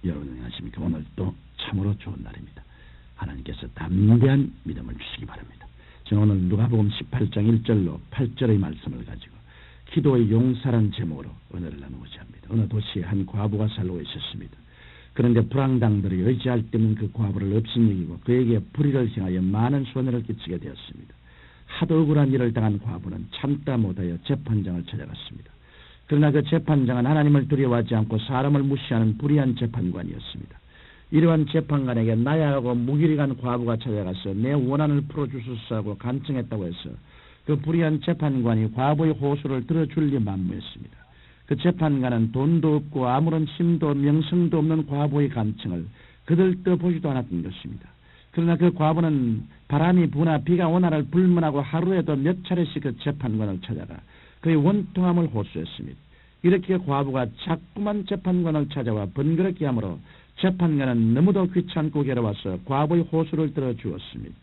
여러분 안녕하십니까? 오늘 또 참으로 좋은 날입니다. 하나님께서 담대한 믿음을 주시기 바랍니다. 저는 오늘 누가복음 18장 1절로 8절의 말씀을 가지고 기도의 용사란 제목으로 은혜를 나누고자 합니다. 어느 도시에 한 과부가 살고 있었습니다. 그런데 불황당들이 의지할 데 없는 그 과부를 업신여기고 그에게 불의를 행하여 많은 손해를 끼치게 되었습니다. 하도 억울한 일을 당한 과부는 참다 못하여 재판장을 찾아갔습니다. 그러나 그 재판장은 하나님을 두려워하지 않고 사람을 무시하는 불의한 재판관이었습니다. 이러한 재판관에게 나야하고 무기력한 과부가 찾아가서 내 원한을 풀어주소서 하고 간청했다고 해서 그 불의한 재판관이 과부의 호소를 들어줄 리 만무했습니다. 그 재판관은 돈도 없고 아무런 힘도 명성도 없는 과부의 간청을 그들떠 보지도 않았던 것입니다. 그러나 그 과부는 바람이 부나 비가 오나를 불문하고 하루에도 몇 차례씩 그 재판관을 찾아가 그의 원통함을 호소했습니다. 이렇게 과부가 자꾸만 재판관을 찾아와 번거롭게 하므로 재판관은 너무도 귀찮고 괴로워서 과부의 호소를 들어주었습니다.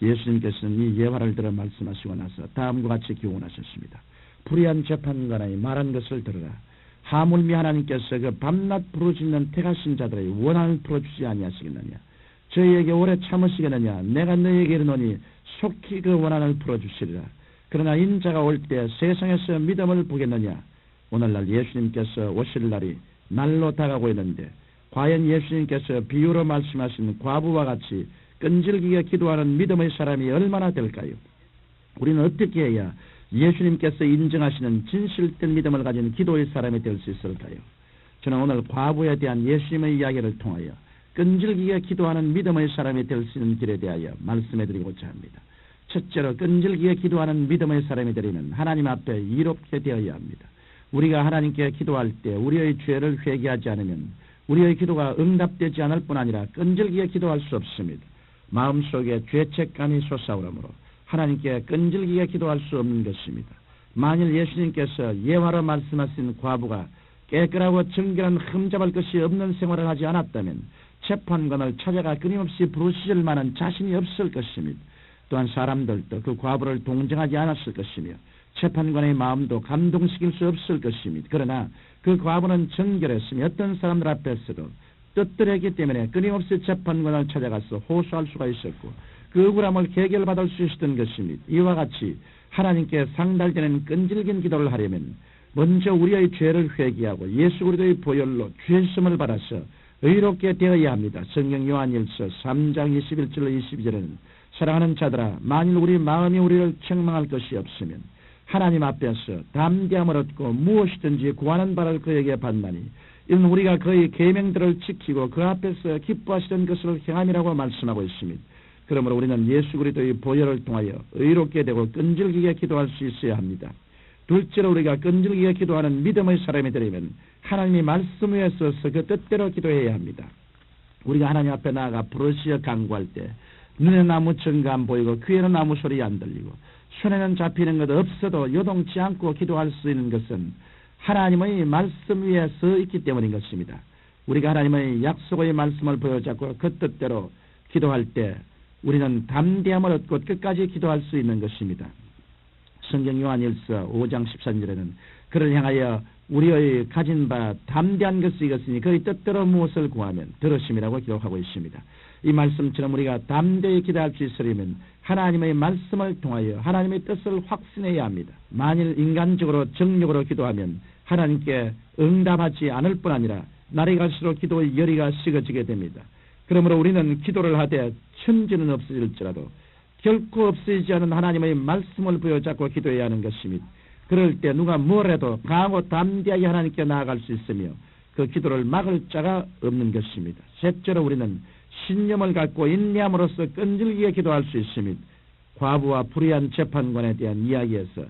예수님께서는 이 예화를 들어 말씀하시고 나서 다음과 같이 교훈하셨습니다. 불의한 재판관의 말한 것을 들으라. 하물며 하나님께서 그 밤낮 부르짖는 택하신 자들의 원한을 풀어주지 아니하시겠느냐. 저희에게 오래 참으시겠느냐. 내가 너희에게 이르노니 속히 그 원한을 풀어주시리라. 그러나 인자가 올 때 세상에서 믿음을 보겠느냐. 오늘날 예수님께서 오실 날이 날로 다가오고 있는데 과연 예수님께서 비유로 말씀하신 과부와 같이 끈질기게 기도하는 믿음의 사람이 얼마나 될까요? 우리는 어떻게 해야 예수님께서 인정하시는 진실된 믿음을 가진 기도의 사람이 될 수 있을까요? 저는 오늘 과부에 대한 예수님의 이야기를 통하여 끈질기게 기도하는 믿음의 사람이 될 수 있는 길에 대하여 말씀해드리고자 합니다. 첫째로 끈질기게 기도하는 믿음의 사람이 되려면 하나님 앞에 이롭게 되어야 합니다. 우리가 하나님께 기도할 때 우리의 죄를 회개하지 않으면 우리의 기도가 응답되지 않을 뿐 아니라 끈질기게 기도할 수 없습니다. 마음속에 죄책감이 솟아오르므로 하나님께 끈질기게 기도할 수 없는 것입니다. 만일 예수님께서 예화로 말씀하신 과부가 깨끗하고 정결한 흠잡을 것이 없는 생활을 하지 않았다면 재판관을 찾아가 끊임없이 부르짖을 만한 자신이 없을 것입니다. 또한 사람들도 그 과부를 동정하지 않았을 것이며 재판관의 마음도 감동시킬 수 없을 것입니다. 그러나 그 과부는 정결했으며 어떤 사람들 앞에서도 뜻들었기 때문에 끊임없이 재판관을 찾아가서 호소할 수가 있었고 그 억울함을 해결받을 수 있었던 것입니다. 이와 같이 하나님께 상달되는 끈질긴 기도를 하려면 먼저 우리의 죄를 회개하고 예수 그리스도의 보혈로 죄심을 받아서 의롭게 되어야 합니다. 성경 요한일서 3장 21절로 22절에는 사랑하는 자들아 만일 우리 마음이 우리를 책망할 것이 없으면 하나님 앞에서 담대함을 얻고 무엇이든지 구하는 바를 그에게 받나니 이는 우리가 그의 계명들을 지키고 그 앞에서 기뻐하시던 것을 행함이라고 말씀하고 있습니다. 그러므로 우리는 예수 그리스도의 보혈을 통하여 의롭게 되고 끈질기게 기도할 수 있어야 합니다. 둘째로 우리가 끈질기게 기도하는 믿음의 사람이 되려면 하나님의 말씀 위에 서서 그 뜻대로 기도해야 합니다. 우리가 하나님 앞에 나아가 부르짖어 간구할 때 눈에는 아무 증거 안 보이고 귀에는 아무 소리 안 들리고 손에는 잡히는 것 없어도 요동치 않고 기도할 수 있는 것은 하나님의 말씀 위에 서 있기 때문인 것입니다. 우리가 하나님의 약속의 말씀을 보여잡고 그 뜻대로 기도할 때 우리는 담대함을 얻고 끝까지 기도할 수 있는 것입니다. 성경 요한일서 5장 13절에는 그를 향하여 우리의 가진 바 담대한 것이 이것이니 그의 뜻대로 무엇을 구하면 들으심이라고 기록하고 있습니다. 이 말씀처럼 우리가 담대히 기도할 수 있으려면 하나님의 말씀을 통하여 하나님의 뜻을 확신해야 합니다. 만일 인간적으로 정력으로 기도하면 하나님께 응답하지 않을 뿐 아니라 날이 갈수록 기도의 열의가 식어지게 됩니다. 그러므로 우리는 기도를 하되 천지는 없어질지라도 결코 없어지지 않은 하나님의 말씀을 부여잡고 기도해야 하는 것입니다. 그럴 때 누가 뭘 해도 강하고 담대하게 하나님께 나아갈 수 있으며 그 기도를 막을 자가 없는 것입니다. 셋째로 우리는 신념을 갖고 인내함으로써 끈질기게 기도할 수 있습니다. 과부와 불의한 재판관에 대한 이야기에서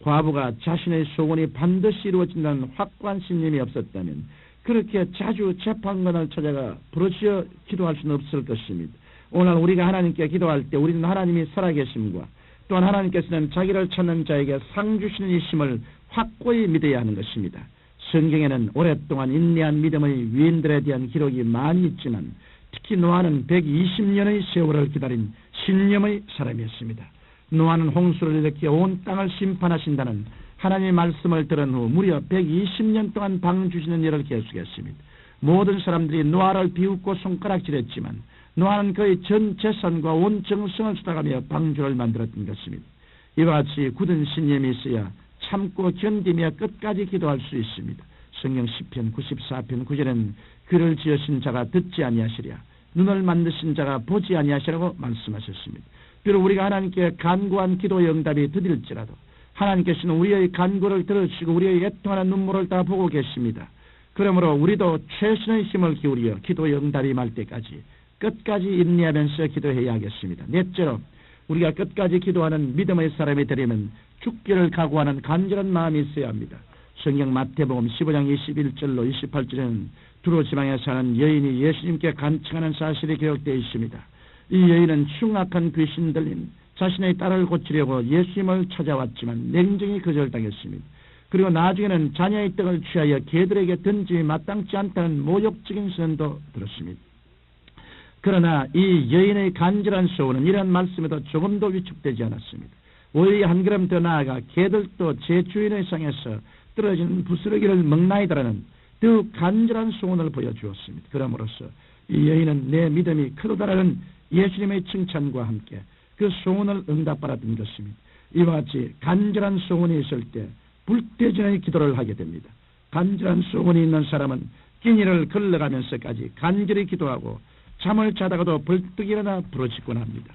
과부가 자신의 소원이 반드시 이루어진다는 확고한 신념이 없었다면 그렇게 자주 재판관을 찾아가 부르짖어 기도할 수는 없을 것입니다. 오늘 우리가 하나님께 기도할 때 우리는 하나님이 살아계심과 또한 하나님께서는 자기를 찾는 자에게 상 주시는 이심을 확고히 믿어야 하는 것입니다. 성경에는 오랫동안 인내한 믿음의 위인들에 대한 기록이 많이 있지만 특히 노아는 120년의 세월을 기다린 신념의 사람이었습니다. 노아는 홍수를 일으켜 온 땅을 심판하신다는 하나님의 말씀을 들은 후 무려 120년 동안 방 주시는 일을 계속했습니다. 모든 사람들이 노아를 비웃고 손가락질했지만 노아는 그의 전 재산과 온 정성을 쏟아가며 방주를 만들었던 것입니다. 이와 같이 굳은 신념이 있어야 참고 견디며 끝까지 기도할 수 있습니다. 성경 시편 94편 9절에는 귀를 지으신 자가 듣지 아니하시랴 눈을 만드신 자가 보지 아니하시라고 말씀하셨습니다. 비록 우리가 하나님께 간구한 기도의 응답이 드릴지라도 하나님께서는 우리의 간구를 들으시고 우리의 애통하는 눈물을 다 보고 계십니다. 그러므로 우리도 최선의 힘을 기울여 기도의 응답이 임할 때까지 끝까지 인내하면서 기도해야 하겠습니다. 넷째로 우리가 끝까지 기도하는 믿음의 사람이 되려면 죽기를 각오하는 간절한 마음이 있어야 합니다. 성경 마태복음 15장 21절로 28절에는 두로 지방에 사는 여인이 예수님께 간청하는 사실이 기록되어 있습니다. 이 여인은 흉악한 귀신 들린 자신의 딸을 고치려고 예수님을 찾아왔지만 냉정히 거절당했습니다. 그리고 나중에는 자녀의 떡을 취하여 개들에게 던짐이 마땅치 않다는 모욕적인 선도 들었습니다. 그러나 이 여인의 간절한 소원은 이러한 말씀에도 조금도 위축되지 않았습니다. 오히려 한 걸음 더 나아가 개들도 제 주인의 상에서 떨어지는 부스러기를 먹나이다라는 더욱 간절한 소원을 보여주었습니다. 그러므로써 이 여인은 내 믿음이 크도다라는 예수님의 칭찬과 함께 그 소원을 응답받았던 것입니다. 이와 같이 간절한 소원이 있을 때 불태전의 기도를 하게 됩니다. 간절한 소원이 있는 사람은 끼니를 걸러가면서까지 간절히 기도하고 잠을 자다가도 벌떡 일어나 부르짖곤 합니다.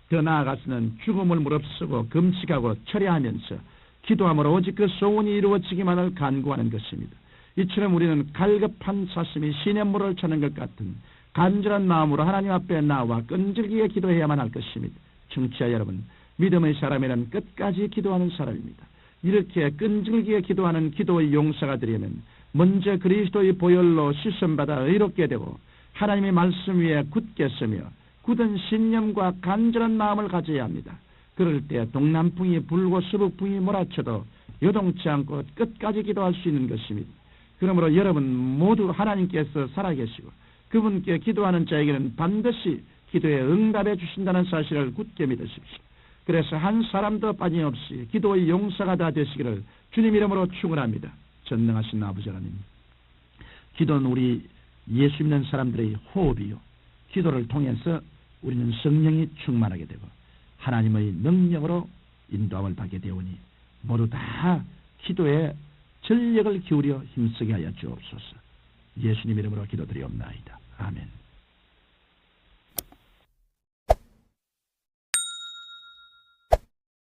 더 나아가서는 죽음을 무릅쓰고 금식하고 철야하면서 기도함으로 오직 그 소원이 이루어지기만을 간구하는 것입니다. 이처럼 우리는 갈급한 사슴이 시냇물을 찾는 것 같은 간절한 마음으로 하나님 앞에 나와 끈질기게 기도해야만 할 것입니다. 청취자 여러분, 믿음의 사람이란 끝까지 기도하는 사람입니다. 이렇게 끈질기게 기도하는 기도의 용사가 되려면 먼저 그리스도의 보혈로 씻음받아 의롭게 되고 하나님의 말씀 위에 굳게 서며 굳은 신념과 간절한 마음을 가져야 합니다. 그럴 때 동남풍이 불고 서북풍이 몰아쳐도 요동치 않고 끝까지 기도할 수 있는 것입니다. 그러므로 여러분 모두 하나님께서 살아계시고 그분께 기도하는 자에게는 반드시 기도에 응답해 주신다는 사실을 굳게 믿으십시오. 그래서 한 사람도 빠짐없이 기도의 용사가 다 되시기를 주님 이름으로 축원합니다. 전능하신 아버지 하나님, 기도는 우리 예수 믿는 사람들의 호흡이요, 기도를 통해서 우리는 성령이 충만하게 되고 하나님의 능력으로 인도함을 받게 되오니 모두 다 기도에 전력을 기울여 힘쓰게 하여 주옵소서. 예수님 이름으로 기도드리옵나이다. 아멘.